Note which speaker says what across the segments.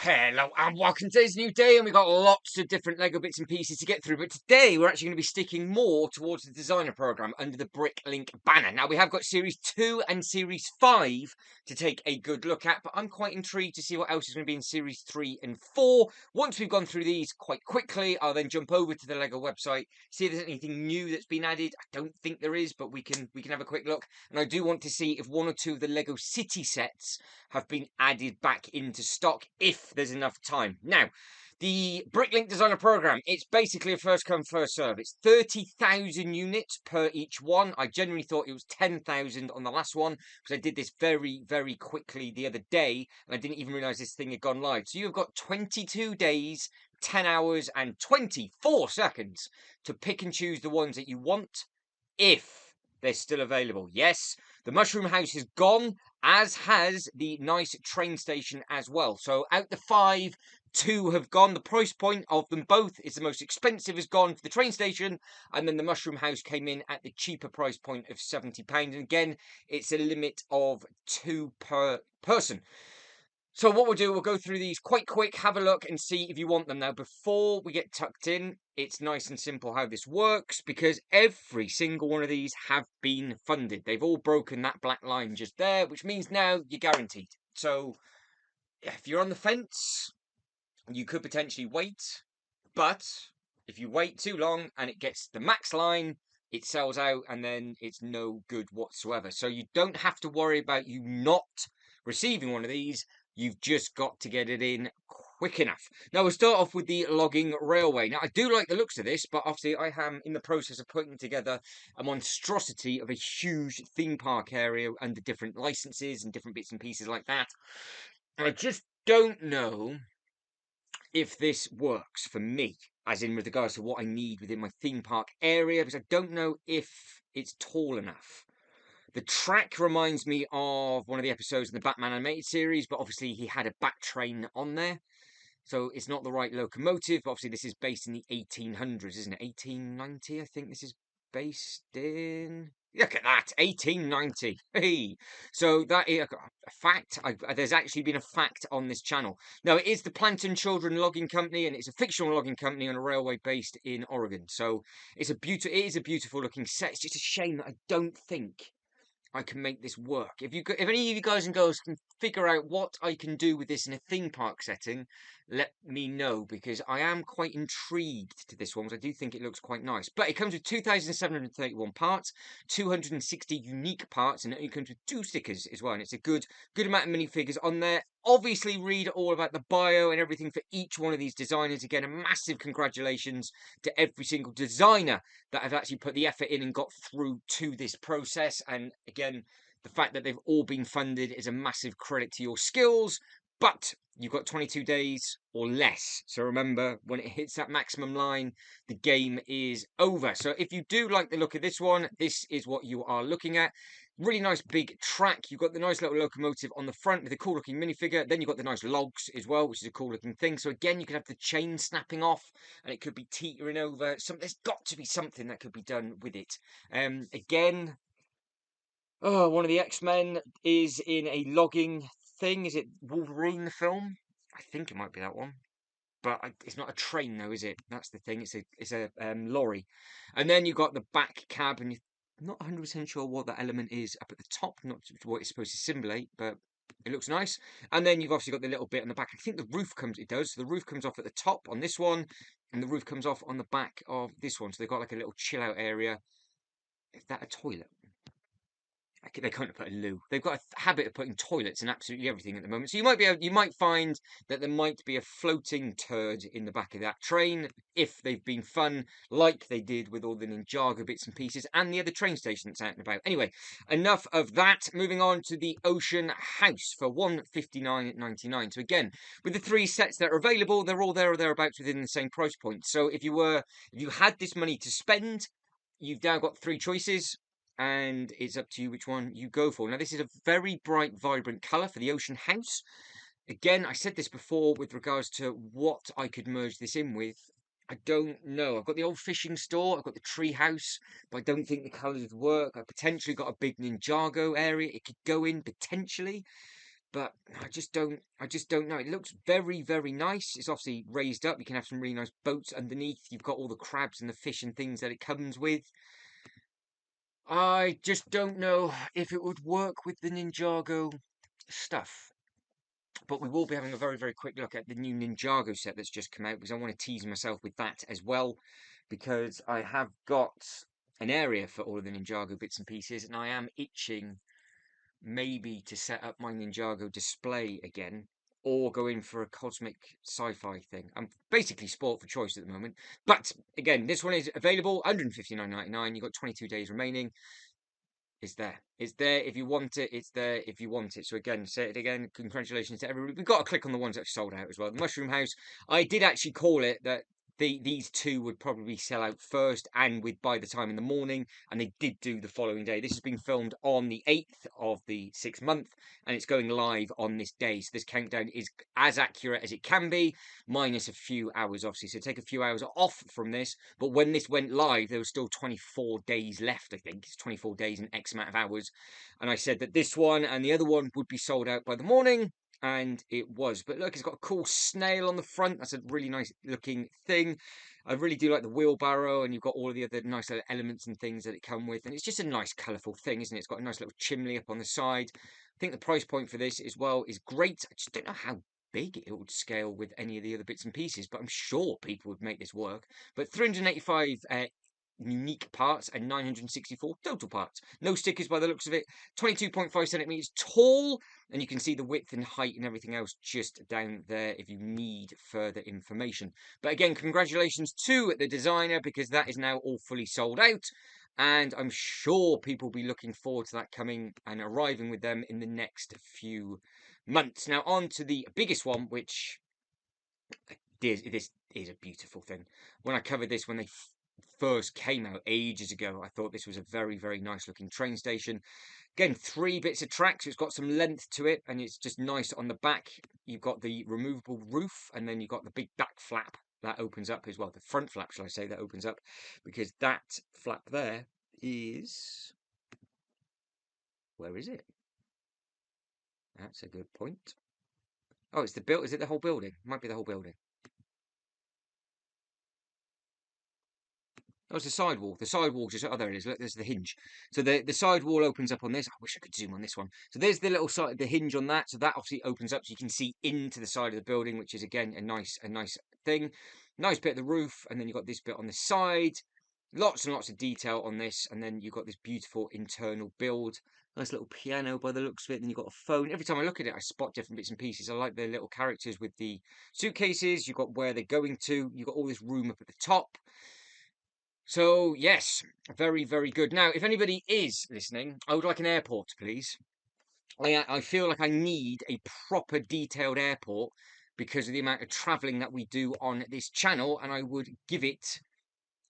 Speaker 1: Hello and welcome to today's new day, and we've got lots of different Lego bits and pieces to get through. But today we're actually going to be sticking more towards the designer program under the Bricklink banner. Now we have got Series 2 and Series 5 to take a good look at, but I'm quite intrigued to see what else is going to be in Series 3 and 4. Once we've gone through these quite quickly, I'll then jump over to the Lego website, see if there's anything new that's been added. I don't think there is, but we can have a quick look. And I do want to see if one or two of the Lego City sets have been added back into stock if there's enough time. Now, the Bricklink Designer Program, it's basically a first come, first serve. It's 30,000 units per each one. I genuinely thought it was 10,000 on the last one because I did this very, very quickly the other day and I didn't even realize this thing had gone live. So you've got 22 days, 10 hours and 24 seconds to pick and choose the ones that you want if they're still available. Yes, the Mushroom House is gone, as has the nice train station as well. So out the 5, 2 have gone. The price point of them both is the most expensive has gone for the train station, and then the Mushroom House came in at the cheaper price point of £70. And again, it's a limit of 2 per person. So what we'll do, we'll go through these quite quick, have a look and see if you want them. Now, before we get tucked in, it's nice and simple how this works because every single one of these have been funded. They've all broken that black line just there, which means now you're guaranteed. So if you're on the fence, you could potentially wait. But if you wait too long and it gets the max line, it sells out and then it's no good whatsoever. So you don't have to worry about you not receiving one of these. You've just got to get it in quick enough. Now, we'll start off with the logging railway. Now, I do like the looks of this, but obviously I am in the process of putting together a monstrosity of a huge theme park area under different licenses and different bits and pieces like that. And I just don't know if this works for me, as in with regards to what I need within my theme park area, because I don't know if it's tall enough. The track reminds me of one of the episodes in the Batman animated series, but obviously he had a bat train on there. So it's not the right locomotive. Obviously, this is based in the 1800s, isn't it? 1890, I think this is based in. Look at that, 1890. Hey, so that is a fact. There's actually been a fact on this channel. Now, it is the Planton Children Logging Company, and it's a fictional logging company on a railway based in Oregon. So it is a beautiful looking set. It's just a shame that I don't think I can make this work. If any of you guys and girls can figure out what I can do with this in a theme park setting, let me know because I am quite intrigued to this one because I do think it looks quite nice. But it comes with 2,731 parts, 260 unique parts, and it comes with 2 stickers as well. And it's a good amount of minifigures on there. Obviously, read all about the bio and everything for each one of these designers. Again, a massive congratulations to every single designer that have actually put the effort in and got through to this process. And again, the fact that they've all been funded is a massive credit to your skills. But you've got 22 days or less. So remember, when it hits that maximum line, the game is over. So if you do like the look of this one, this is what you are looking at. Really nice big track. You've got the nice little locomotive on the front with a cool looking minifigure. Then you've got the nice logs as well, which is a cool looking thing. So again, you could have the chain snapping off and it could be teetering over. There's got to be something that could be done with it. Again, one of the X-Men is in a logging thing. Is it Wolverine the film? I think it might be that one. But it's not a train though, is it? That's the thing. It's a lorry. And then you've got the back cab and not 100% sure what that element is up at the top, not what it's supposed to simulate, but it looks nice. And then you've obviously got the little bit on the back. I think the roof it does. So the roof comes off at the top on this one, and the roof comes off on the back of this one. So they've got like a little chill out area. Is that a toilet? They can't put a loo. They've got a habit of putting toilets in absolutely everything at the moment. So you might find that there might be a floating turd in the back of that train if they've been fun, like they did with all the Ninjago bits and pieces and the other train station that's out and about. Anyway, enough of that. Moving on to the Ocean House for $159.99. So again, with the 3 sets that are available, they're all there or thereabouts within the same price point. So if you had this money to spend, you've now got 3 choices. And it's up to you which one you go for. Now, this is a very bright, vibrant colour for the Ocean House. Again, I said this before with regards to what I could merge this in with. I don't know. I've got the old fishing store. I've got the tree house, but I don't think the colours would work. I've potentially got a big Ninjago area it could go in, potentially. but I just don't know. It looks very, very nice. It's obviously raised up. You can have some really nice boats underneath. You've got all the crabs and the fish and things that it comes with. I just don't know if it would work with the Ninjago stuff. But we will be having a very, very quick look at the new Ninjago set that's just come out, because I want to tease myself with that as well, because I have got an area for all of the Ninjago bits and pieces, and I am itching maybe to set up my Ninjago display again, or go in for a cosmic sci-fi thing. I'm basically spoilt for choice at the moment. But again, this one is available, $159.99. You've got 22 days remaining. It's there. It's there if you want it. It's there if you want it. So again, say it again. Congratulations to everybody. We've got to click on the ones that are sold out as well. The Mushroom House. I did actually call it that. These two would probably sell out first, and by the time in the morning, and they did do the following day. This has been filmed on the 8th of the 6th month, and it's going live on this day. So this countdown is as accurate as it can be, minus a few hours, obviously. So take a few hours off from this. But when this went live, there was still 24 days left, I think. It's 24 days and X amount of hours. And I said that this one and the other one would be sold out by the morning. And it was. But look, it's got a cool snail on the front. That's a really nice looking thing. I really do like the wheelbarrow, and you've got all of the other nice little elements and things that it come with. And it's just a nice, colourful thing, isn't it? It's got a nice little chimney up on the side. I think the price point for this as well is great. I just don't know how big it would scale with any of the other bits and pieces, but I'm sure people would make this work. But 385 unique parts and 964 total parts. No stickers by the looks of it. 22.5 centimeters tall, and you can see the width and height and everything else just down there if you need further information. But again, congratulations to the designer, because that is now all fully sold out, and I'm sure people will be looking forward to that coming and arriving with them in the next few months. Now on to the biggest one, which this is a beautiful thing. When I covered this when they first came out ages ago, I thought this was a very, very nice looking train station. Again, 3 bits of track, so it's got some length to it, and it's just nice on the back. You've got the removable roof, and then you've got the big back flap that opens up as well. The front flap, shall I say, that opens up, because that flap there is... where is it? That's a good point. Oh, it's the build. Is it the whole building? Might be the whole building. Oh, it's the sidewall. The sidewall just, oh, there it is. Look, there's the hinge. So the sidewall opens up on this. I wish I could zoom on this one. So there's the little side, the hinge on that. So that obviously opens up so you can see into the side of the building, which is again a nice thing. Nice bit of the roof, and then you've got this bit on the side. Lots and lots of detail on this, and then you've got this beautiful internal build. Nice little piano by the looks of it. Then you've got a phone. Every time I look at it, I spot different bits and pieces. I like the little characters with the suitcases. You've got where they're going to. You've got all this room up at the top. So, yes, very, very good. Now, if anybody is listening, I would like an airport, please. I feel like I need a proper detailed airport because of the amount of travelling that we do on this channel, and I would give it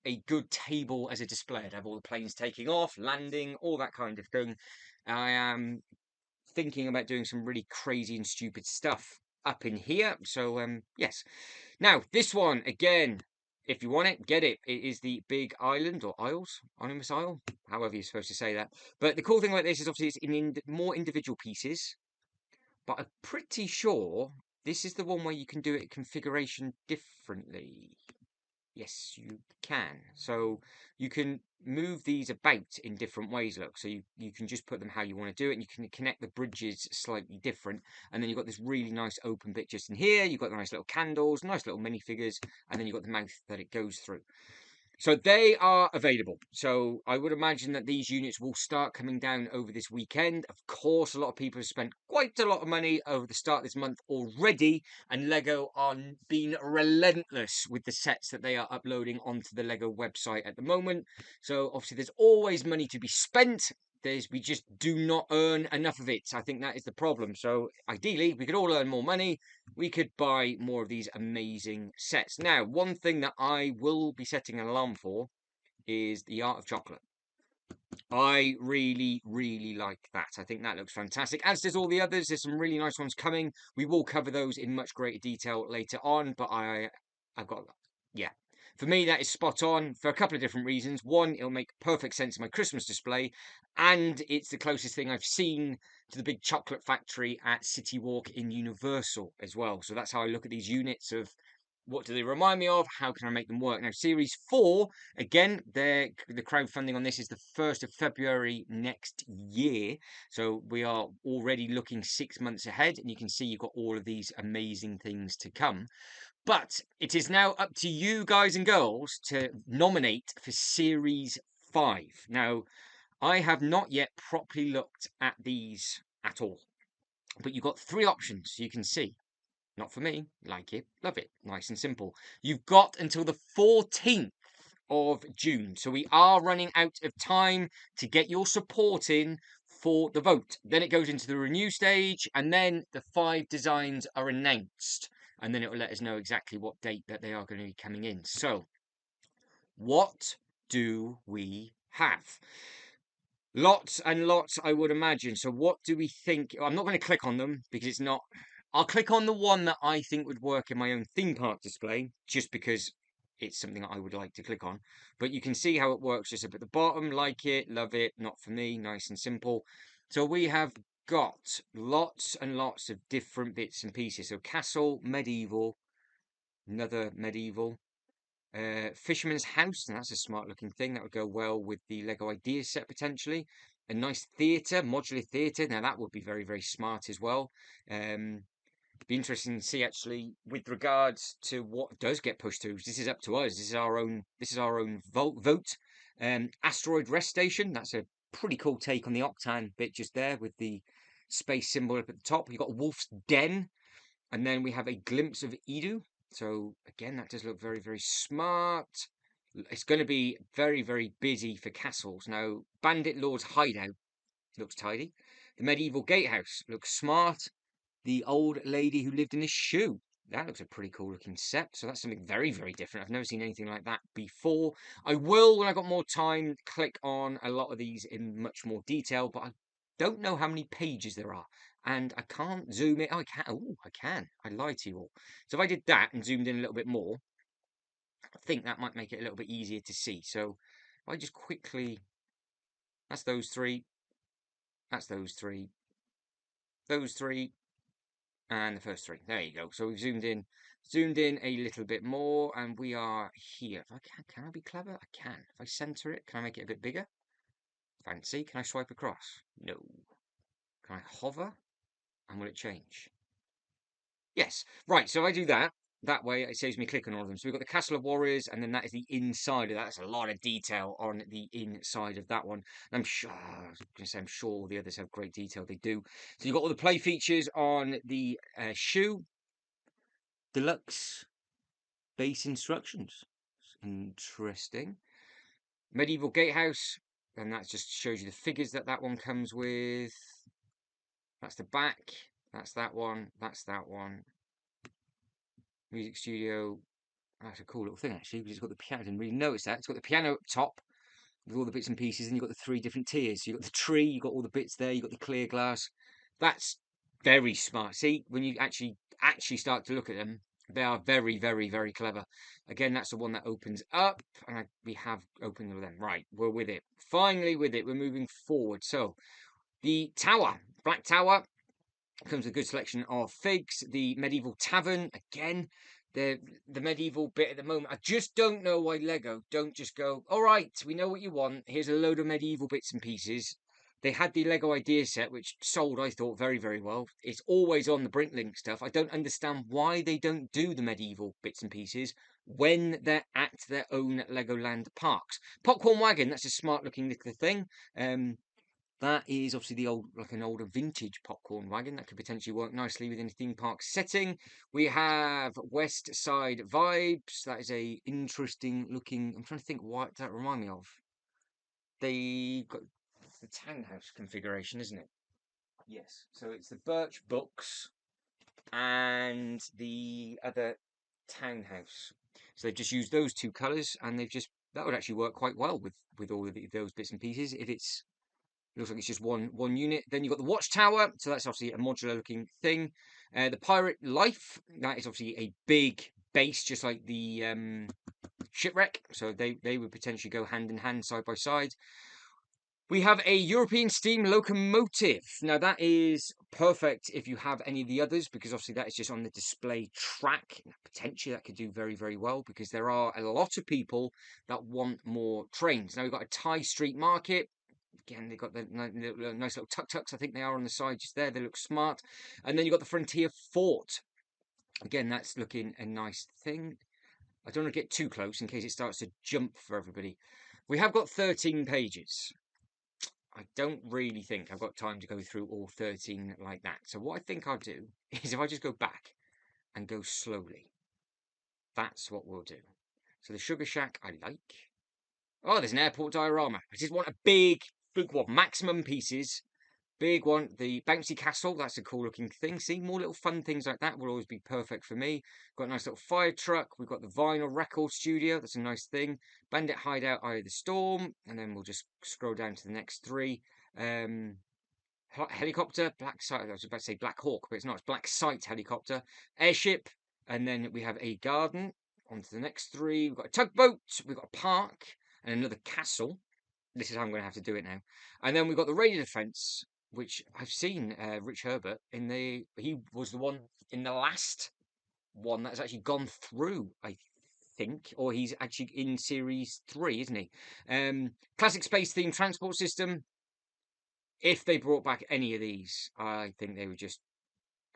Speaker 1: a good table as a display. I'd have all the planes taking off, landing, all that kind of thing. I am thinking about doing some really crazy and stupid stuff up in here. So, yes. Now, this one, again, if you want it, get it. It is the Big Island, or Isles, Anonymous Isle, however you're supposed to say that. But the cool thing about this is obviously it's in more individual pieces. But I'm pretty sure this is the one where you can do it configuration differently. Yes, you can. So you can move these about in different ways, look. So you can just put them how you want to do it, and you can connect the bridges slightly different. And then you've got this really nice open bit just in here. You've got the nice little candles, nice little minifigures, and then you've got the mouth that it goes through. So they are available. So I would imagine that these units will start coming down over this weekend. Of course, a lot of people have spent quite a lot of money over the start of this month already, and Lego are being relentless with the sets that they are uploading onto the Lego website at the moment. So obviously there's always money to be spent. We just do not earn enough of it. I think that is the problem. So ideally, we could all earn more money. We could buy more of these amazing sets. Now, one thing that I will be setting an alarm for is the Art of Chocolate. I really, really like that. I think that looks fantastic, as does all the others. There's some really nice ones coming. We will cover those in much greater detail later on, but I've got, yeah, For me, that is spot on for a couple of different reasons. One, it'll make perfect sense in my Christmas display, and it's the closest thing I've seen to the big chocolate factory at City Walk in Universal as well. So that's how I look at these units of what do they remind me of? How can I make them work? Now, Series 4, again, the crowdfunding on this is the 1st of February next year. So we are already looking 6 months ahead, and you can see you've got all of these amazing things to come. But it is now up to you guys and girls to nominate for Series 5. Now, I have not yet properly looked at these at all, but you've got 3 options you can see. Not for me. Like it, love it. Nice and simple. You've got until the 14th of June. So we are running out of time to get your support in for the vote. Then it goes into the renew stage, and then the 5 designs are announced. And then it will let us know exactly what date that they are going to be coming in. So, what do we have? Lots and lots, I would imagine. So what do we think? I'm not going to click on them because it's not. I'll click on the one that I think would work in my own theme park display, just because it's something I would like to click on. But you can see how it works just up at the bottom. Like it, love it, not for me, nice and simple. So we have got lots and lots of different bits and pieces. So castle, medieval, another medieval. Fisherman's House, and that's a smart looking thing that would go well with the Lego Ideas set potentially. A nice theatre, modular theatre. Now that would be very, very smart as well. Be interesting to see actually with regards to what does get pushed through. This is up to us. This is our own. This is our own vote. Asteroid Rest Station. That's a pretty cool take on the Octan bit just there with the space symbol up at the top. You've got Wolf's Den, and then we have a glimpse of Edu. So again, that does look very, very smart. It's going to be very, very busy for castles. Now, Bandit Lord's Hideout looks tidy. The Medieval Gatehouse looks smart. The Old Lady Who Lived in a Shoe. That looks a pretty cool looking set. So that's something very, very different. I've never seen anything like that before. I will, when I've got more time, click on a lot of these in much more detail, but I don't know how many pages there are. And I can't zoom in. Oh, I can. Oh, I can. I lied to you all. So if I did that and zoomed in a little bit more, I think that might make it a little bit easier to see. So if I just quickly, that's those 3. That's those 3. Those 3. And the first 3. There you go. So we've zoomed in a little bit more, and we are here. If I can I be clever? I can. If I center it, can I make it a bit bigger? Fancy. Can I swipe across? No. Can I hover? And will it change? Yes. Right, so I do that. That way it saves me clicking on all of them. So we've got the Castle of Warriors, and then that is the inside of that. That's a lot of detail on the inside of that one. And I'm sure all the others have great detail. They do. So you've got all the play features on the shoe. Deluxe base instructions. Interesting. Medieval Gatehouse, and that just shows you the figures that one comes with. That's the back. That's that one. That's that one. Music studio. That's a cool little thing actually, because it's got the piano. I didn't really notice that. It's got the piano up top with all the bits and pieces, and you've got the 3 different tiers. So you've got the tree, you've got all the bits there, you've got the clear glass. That's very smart. See, when you actually start to look at them, they are very, very, very clever. Again, that's the one that opens up, and we have opened them. Right, we're with it. Finally with it, we're moving forward. So, the tower, Black Tower, comes with a good selection of figs. The Medieval Tavern, again, the medieval bit at the moment. I just don't know why Lego don't just go, all right, we know what you want. Here's a load of medieval bits and pieces. They had the Lego idea set, which sold, I thought, very, very well. It's always on the Bricklink stuff. I don't understand why they don't do the medieval bits and pieces when they're at their own Legoland parks. Popcorn wagon, that's a smart looking little thing. That is obviously the old, like an older vintage popcorn wagon that could potentially work nicely within a theme park setting. We have West Side Vibes. That is a interesting looking. I'm trying to think what that remind me of. They got the townhouse configuration, isn't it? Yes. So it's the birch books and the other townhouse. So they've just used those 2 colours, and that would actually work quite well with all of those bits and pieces if it's. It looks like it's just one unit. Then you've got the watchtower, so that's obviously a modular looking thing. The pirate life, that is obviously a big base, just like the shipwreck, so they would potentially go hand in hand, side by side. We have a European steam locomotive. Now that is perfect if you have any of the others, because obviously that is just on the display track. Potentially that could do very, very well, because there are a lot of people that want more trains. Now we've got a Thai street market. Again, they've got the nice little tuk-tuks, I think they are on the side just there. They look smart. And then you've got the Frontier Fort. Again, that's looking a nice thing. I don't want to get too close in case it starts to jump for everybody. We have got 13 pages. I don't really think I've got time to go through all 13 like that. So what I think I'll do is if I just go back and go slowly, that's what we'll do. So the Sugar Shack I like. Oh, there's an airport diorama. I just want a big one, maximum pieces. Big one. The bouncy castle, that's a cool looking thing. See, more little fun things like that will always be perfect for me. Got a nice little fire truck. We've got the vinyl record studio. That's a nice thing. Bandit hideout, Eye of the Storm. And then we'll just scroll down to the next three. Helicopter, Black Sight. I was about to say Black Hawk, but it's not. It's Black Sight helicopter. Airship. And then we have a garden. On to the next three. We've got a tugboat. We've got a park. And another castle. This is how I'm going to have to do it now. And then we've got the radio defense, which I've seen Rich Herbert in he was the one in the last one that's actually gone through, I think, or he's actually in series 3, isn't he? Classic space themed transport system. If they brought back any of these, I think they would just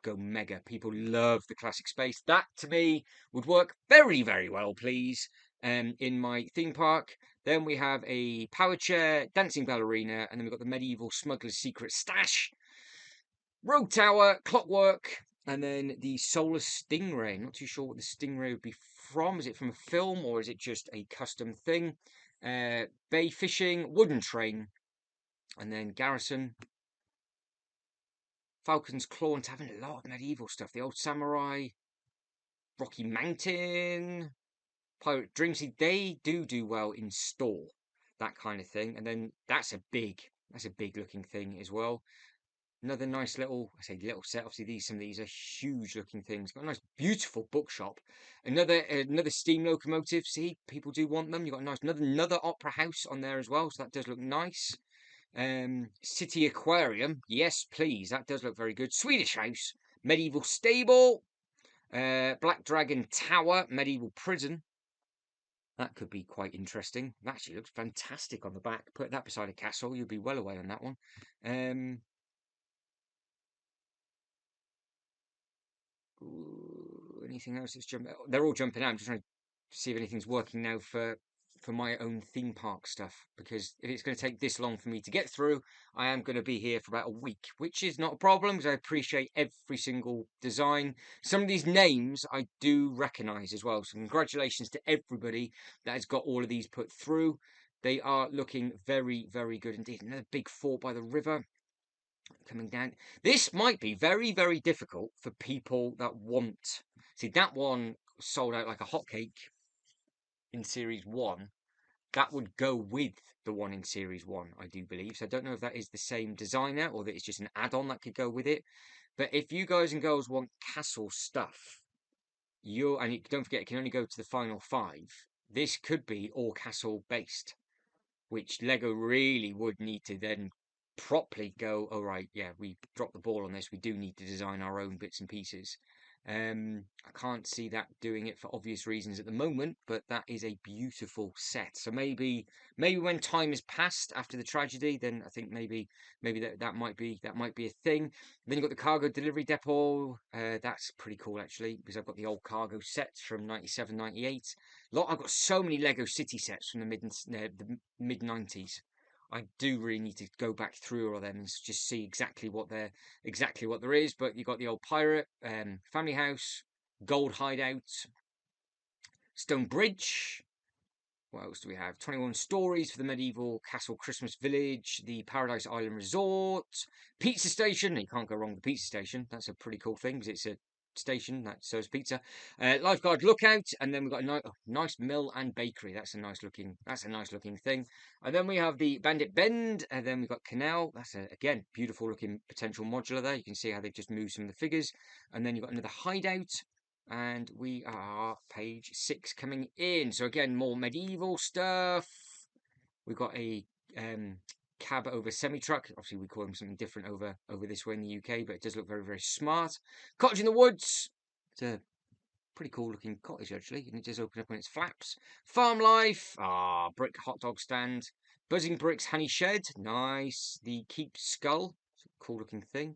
Speaker 1: go mega. People love the classic space. That to me would work very, very well, please. In my theme park. Then we have a power chair, dancing ballerina, and then we've got the medieval smuggler's secret stash, rogue tower, clockwork, and then the solar stingray. Not too sure what the stingray would be from. Is it from a film or is it just a custom thing? Bay fishing, wooden train, and then garrison. Falcon's Claw and Tavern, a lot of medieval stuff. The old samurai, Rocky Mountain, Pirate Dreams. They do well in store, that kind of thing. And then that's a big looking thing as well. Another nice little, I say little set. Obviously, some of these are huge looking things. Got a nice, beautiful bookshop. Another steam locomotive. See, people do want them. You've got a nice another opera house on there as well, so that does look nice. City Aquarium, yes, please. That does look very good. Swedish house, medieval stable, Black Dragon Tower, medieval prison. That could be quite interesting. That actually looks fantastic on the back. Put that beside a castle, you'll be well away on that one. Anything else that's jumping? They're all jumping out. I'm just trying to see if anything's working now for my own theme park stuff, because if it's going to take this long for me to get through, I am going to be here for about a week, which is not a problem because I appreciate every single design. Some of these names I do recognise as well, so congratulations to everybody that has got all of these put through. They are looking very, very good indeed. Another big fort by the river coming down. This might be very, very difficult for people that want. See, that one sold out like a hotcake in series 1. That would go with the one in series 1, I do believe. So I don't know if that is the same designer or that it's just an add-on that could go with it. But if you guys and girls want castle stuff, don't forget, it can only go to the final 5. This could be all castle based, which Lego really would need to then properly go, all right, yeah, we dropped the ball on this. We do need to design our own bits and pieces. I can't see that doing it for obvious reasons at the moment, but that is a beautiful set. So maybe when time has passed after the tragedy, then I think maybe that might be a thing. Then you've got the cargo delivery depot. That's pretty cool actually, because I've got the old cargo sets from 97, 98. I've got so many Lego City sets from the mid 90s. I do really need to go back through all of them and just see exactly what there is. But you've got the old pirate, family house, gold hideout, stone bridge. What else do we have? 21 stories for the medieval castle Christmas village, the Paradise Island Resort, pizza station. You can't go wrong with the pizza station. That's a pretty cool thing because it's a station that serves pizza. Lifeguard lookout, and then we've got a nice mill and bakery. That's a nice looking thing. And then we have the Bandit Bend, and then we've got Canal. That's again beautiful looking potential modular there. You can see how they've just moved some of the figures. And then you've got another hideout. And we are page 6 coming in. So again, more medieval stuff. We've got a cab over semi-truck. Obviously, we call them something different over this way in the UK, but it does look very, very smart. Cottage in the woods. It's a pretty cool looking cottage, actually, and it does open up on its flaps. Farm life. Brick hot dog stand. Buzzing bricks honey shed. Nice. The keep skull. Cool looking thing.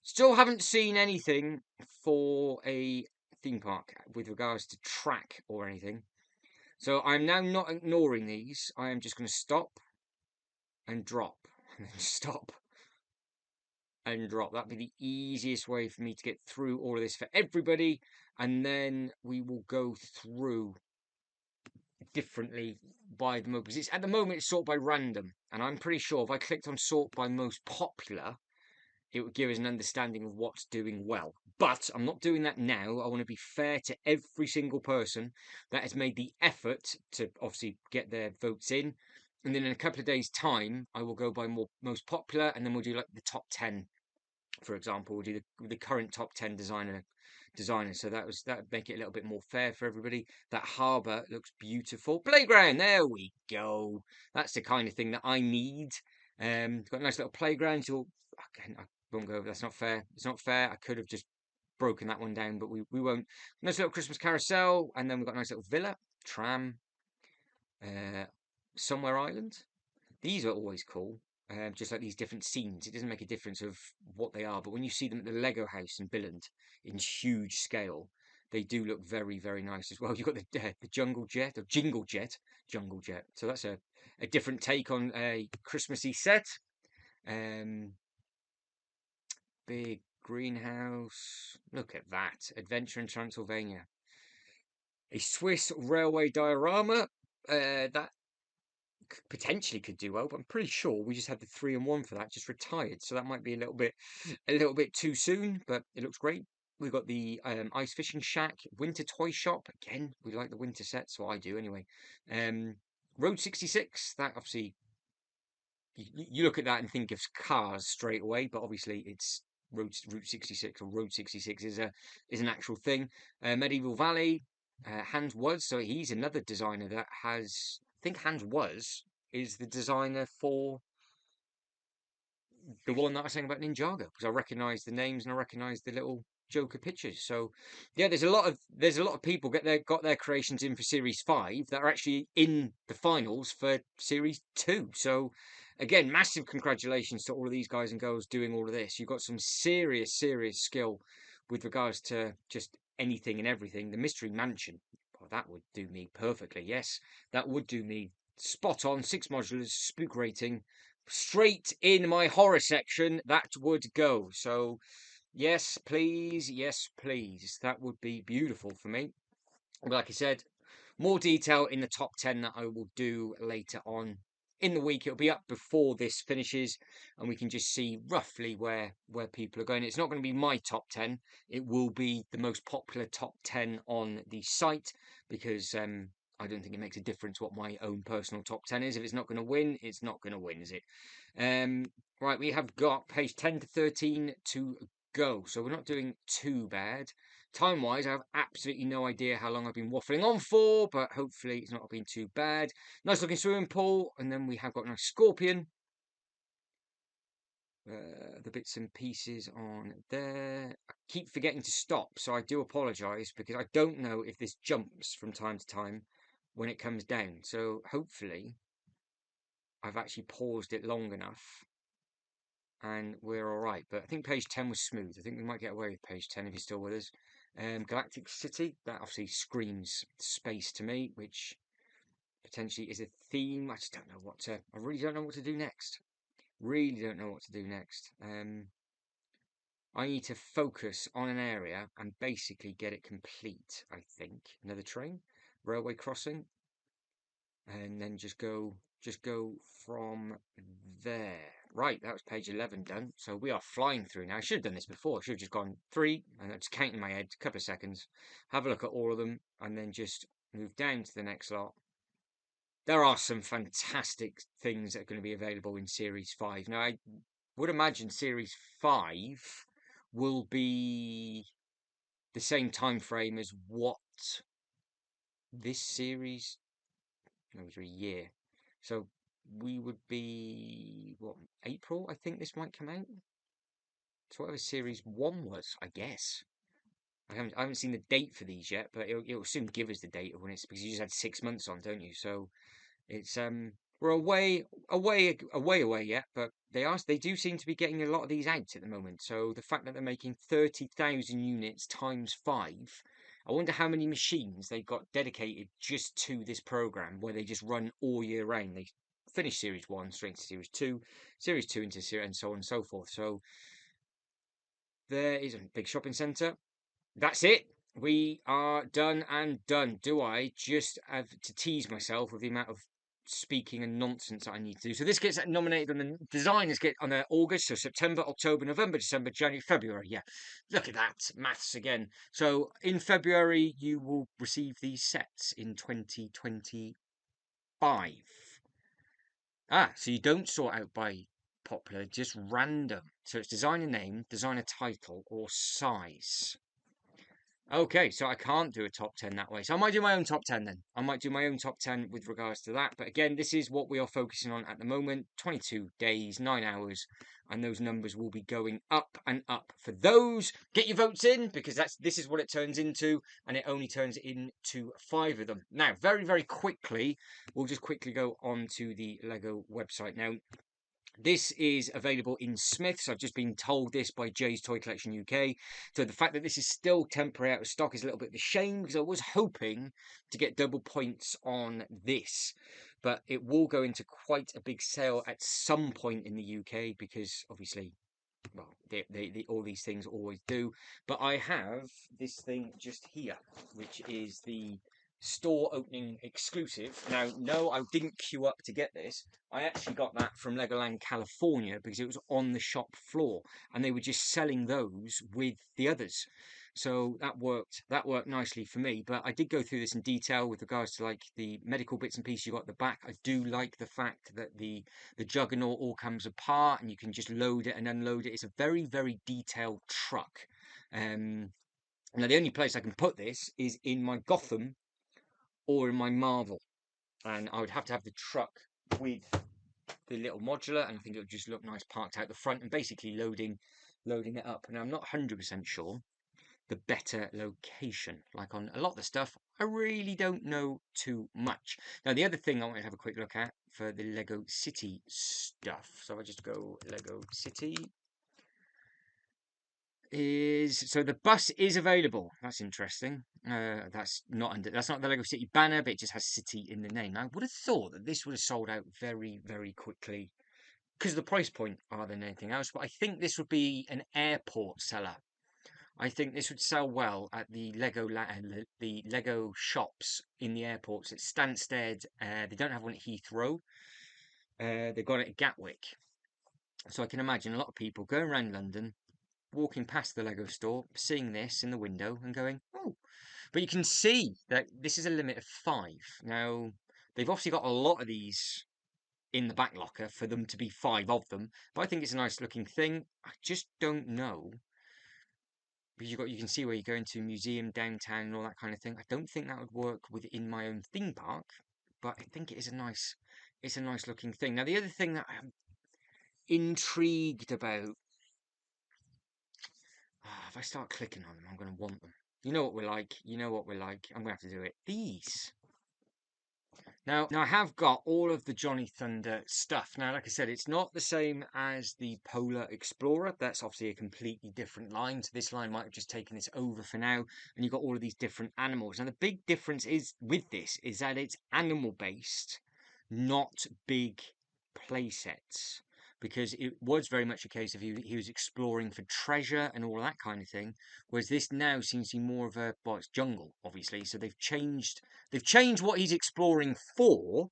Speaker 1: Still haven't seen anything for a theme park with regards to track or anything. So I'm now not ignoring these. I am just going to stop and drop and then stop and drop. That'd be the easiest way for me to get through all of this for everybody. And then we will go through differently by the moment. Because it's, at the moment, it's sorted by random. And I'm pretty sure if I clicked on sort by most popular, it would give us an understanding of what's doing well. But I'm not doing that now. I want to be fair to every single person that has made the effort to obviously get their votes in. And then in a couple of days' time, I will go by most popular, and then we'll do like the top 10, for example. We'll do the current top 10 designers. So that would make it a little bit more fair for everybody. That harbour looks beautiful. Playground, there we go. That's the kind of thing that I need. Got a nice little playground. So again, I won't go over. That's not fair. It's not fair. I could have just broken that one down, but we won't. Nice little Christmas carousel, and then we've got a nice little villa, tram, somewhere island. These are always cool. Just like these different scenes, it doesn't make a difference of what they are, but when you see them at the Lego house in Billund in huge scale, they do look very, very nice as well. You've got the jungle jet or jingle jet. So that's a different take on a Christmassy set. Big greenhouse. Look at that. Adventure in Transylvania. A Swiss railway diorama. That potentially could do well, but I'm pretty sure we just had the 3-in-1 for that, just retired. So that might be a little bit too soon, but it looks great. We've got the ice fishing shack, winter toy shop. Again, we like the winter sets, so I do anyway. Road 66. That obviously you look at that and think of cars straight away, but obviously it's Route 66 or Road 66 is an actual thing. Medieval Valley. Hans was, so he's another designer that has. I think Hans is the designer for the one that I was saying about Ninjago, because I recognise the names and I recognise the little Joker pictures. So yeah, there's a lot of people got their creations in for Series 5 that are actually in the finals for Series 2. So again, massive congratulations to all of these guys and girls doing all of this. You've got some serious skill with regards to just anything and everything. The Mystery Mansion, well, that would do me perfectly. Yes, that would do me spot on. 6 modulars, spook rating, straight in my horror section. That would go. So yes, please. Yes, please. That would be beautiful for me. But like I said, more detail in the top 10 that I will do later on in the week. It'll be up before this finishes, and we can just see roughly where people are going. It's not going to be my top 10. It will be the most popular top 10 on the site, because I don't think it makes a difference what my own personal top 10 is. If it's not going to win, it's not going to win, is it? Right, we have got page 10 to 13 to go. So we're not doing too bad. Time-wise, I have absolutely no idea how long I've been waffling on for, but hopefully it's not been too bad. Nice looking swimming pool, and then we have got a nice scorpion. The bits and pieces on there. I keep forgetting to stop, so I do apologise, because I don't know if this jumps from time to time when it comes down. So hopefully I've actually paused it long enough and we're all right. But I think page 10 was smooth. I think we might get away with page 10 if you're still with us. Galactic City, that obviously screams space to me, which potentially is a theme. I just don't know I really don't know what to do next. Really don't know what to do next. I need to focus on an area and basically get it complete, I think. Another train, railway crossing, and then just go from there. Right, that was page 11 done. So we are flying through now. I should have done this before. I should have just gone 3, and just count in my head, a couple of seconds, have a look at all of them, and then just move down to the next lot. There are some fantastic things that are going to be available in Series 5. Now, I would imagine Series 5 will be the same time frame as what this series. No, it was a year. So we would be what, April? I think this might come out. So whatever series one was, I guess. I haven't seen the date for these yet, but it'll soon give us the date of when it's, because you just had 6 months on, don't you? So it's we're away yet, but they do seem to be getting a lot of these out at the moment. So the fact that they're making 30,000 units times 5, I wonder how many machines they've got dedicated just to this program, where they just run all year round. They finish series 1 straight into series 2 into series, and so on and so forth. So there is a big shopping centre. That's it. We are done and done. Do I just have to tease myself with the amount of speaking and nonsense that I need to do? So this gets nominated on the designers get on August, so September, October, November, December, January, February. Yeah, look at that maths again. So in February you will receive these sets in 2025. So you don't sort out by popular, just random. So it's designer name, designer title, or size. Okay, so I can't do a top 10 that way. So I might do my own top 10 then. I might do my own top 10 with regards to that. But again, this is what we are focusing on at the moment. 22 days, 9 hours, and those numbers will be going up and up for those. Get your votes in, because this is what it turns into, and it only turns into 5 of them. Now, very, very quickly, we'll just quickly go on to the Lego website. Now, this is available in Smiths. I've just been told this by Jay's Toy Collection UK. So the fact that this is still temporary out of stock is a little bit of a shame, because I was hoping to get double points on this. But it will go into quite a big sale at some point in the UK, because obviously, well, all these things always do. But I have this thing just here, which is the store opening exclusive. Now, no, I didn't queue up to get this. I actually got that from Legoland California, because it was on the shop floor and they were just selling those with the others. So that worked nicely for me. But I did go through this in detail with regards to like the medical bits and pieces you got at the back. I do like the fact that the juggernaut all comes apart and you can just load it and unload it. It's a very, very detailed truck. Now the only place I can put this is in my Gotham or in my Marvel, and I would have to have the truck with the little modular, and I think it would just look nice parked out the front and basically loading it up. And I'm not 100% sure the better location. Like on a lot of the stuff, I really don't know too much. Now, the other thing I want to have a quick look at for the Lego City stuff, so I just go Lego City, so the bus is available. That's interesting. That's not the Lego City banner, but it just has City in the name. I would have thought that this would have sold out very, very quickly, because the price point rather than anything else. But I think this would be an airport seller. I think this would sell well at the Lego shops in the airports at Stansted. They don't have one at Heathrow. They've got it at Gatwick. So I can imagine a lot of people going around London, walking past the Lego store, seeing this in the window and going, oh. But you can see that this is a limit of 5. Now, they've obviously got a lot of these in the back locker for them to be 5 of them. But I think it's a nice looking thing. I just don't know, because you can see where you go into museum downtown and all that kind of thing. I don't think that would work within my own theme park, but I think it's a nice looking thing. Now, the other thing that I'm intrigued about, if I start clicking on them, I'm going to want them. You know what we're like. I'm going to have to do it. These. Now I have got all of the Johnny Thunder stuff. Now, like I said, it's not the same as the Polar Explorer. That's obviously a completely different line. So this line might have just taken this over for now. And you've got all of these different animals. Now, the big difference is with this is that it's animal based, not big play sets. Because it was very much a case of he was exploring for treasure and all that kind of thing. Whereas this now seems to be more of it's jungle, obviously. So they've changed what he's exploring for.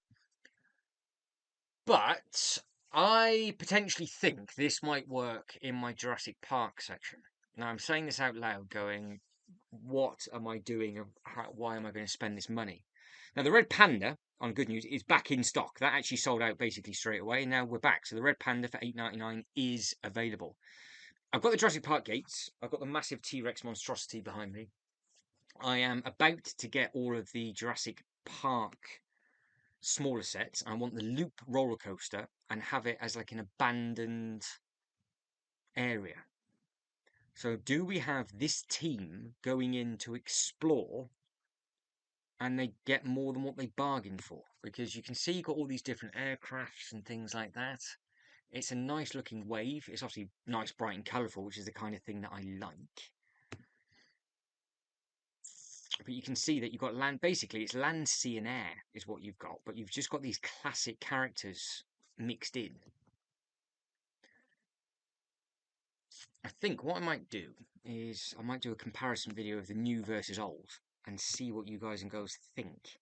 Speaker 1: But I potentially think this might work in my Jurassic Park section. Now, I'm saying this out loud going, what am I doing? Why am I going to spend this money? Now, the Red Panda, on good news, is back in stock. That actually sold out basically straight away. Now we're back. So the Red Panda for $8.99 is available. I've got the Jurassic Park gates. I've got the massive T-Rex monstrosity behind me. I am about to get all of the Jurassic Park smaller sets. I want the Loop roller coaster and have it as like an abandoned area. So do we have this team going in to explore and they get more than what they bargained for? Because you can see you've got all these different aircrafts and things like that. It's a nice looking wave. It's obviously nice, bright and colourful, which is the kind of thing that I like. But you can see that you've got land, basically it's land, sea and air is what you've got. But you've just got these classic characters mixed in. I think what I might do is I might do a comparison video of the new versus old and see what you guys and girls think.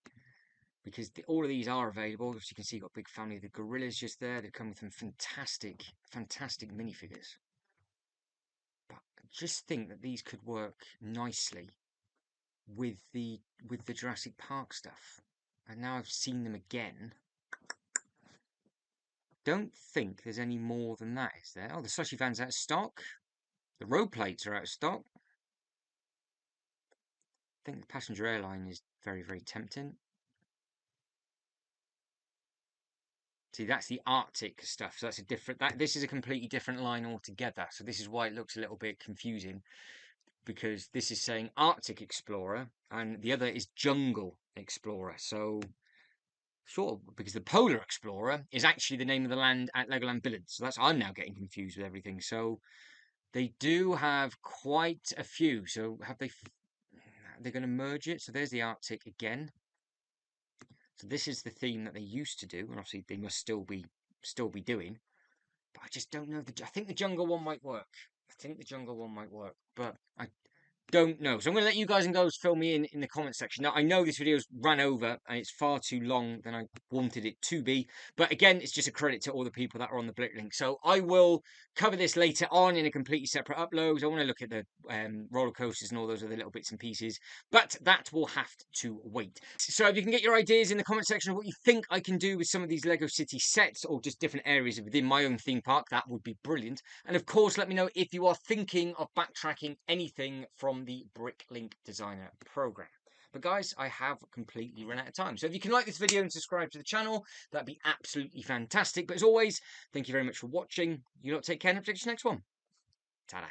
Speaker 1: Because all of these are available. As you can see, you've got a big family of the gorillas just there. They come with some fantastic, fantastic minifigures. But I just think that these could work nicely with the Jurassic Park stuff. And now I've seen them again. Don't think there's any more than that, is there? Oh, the slushy van's out of stock. The road plates are out of stock. I think the passenger airline is very, very tempting. See, that's the Arctic stuff. So that's a different. This is a completely different line altogether. So this is why it looks a little bit confusing, because this is saying Arctic Explorer and the other is Jungle Explorer. So sure, because the Polar Explorer is actually the name of the land at Legoland Billund. So I'm now getting confused with everything. So they do have quite a few. So they're going to merge it. So there's the Arctic again. So this is the theme that they used to do, and obviously they must still be doing. But I just don't know. I think the jungle one might work. But I don't know. So I'm going to let you guys and girls fill me in the comment section. Now, I know this video's run over and it's far too long than I wanted it to be. But again, it's just a credit to all the people that are on the Bricklink. So I will cover this later on in a completely separate upload. I want to look at the roller coasters and all those other little bits and pieces. But that will have to wait. So if you can get your ideas in the comment section of what you think I can do with some of these Lego City sets or just different areas within my own theme park, that would be brilliant. And of course, let me know if you are thinking of backtracking anything from the Bricklink Designer program. But guys, I have completely run out of time. So if you can like this video and subscribe to the channel, that'd be absolutely fantastic. But as always, thank you very much for watching. You lot take care and I'll see you next one. Ta-da.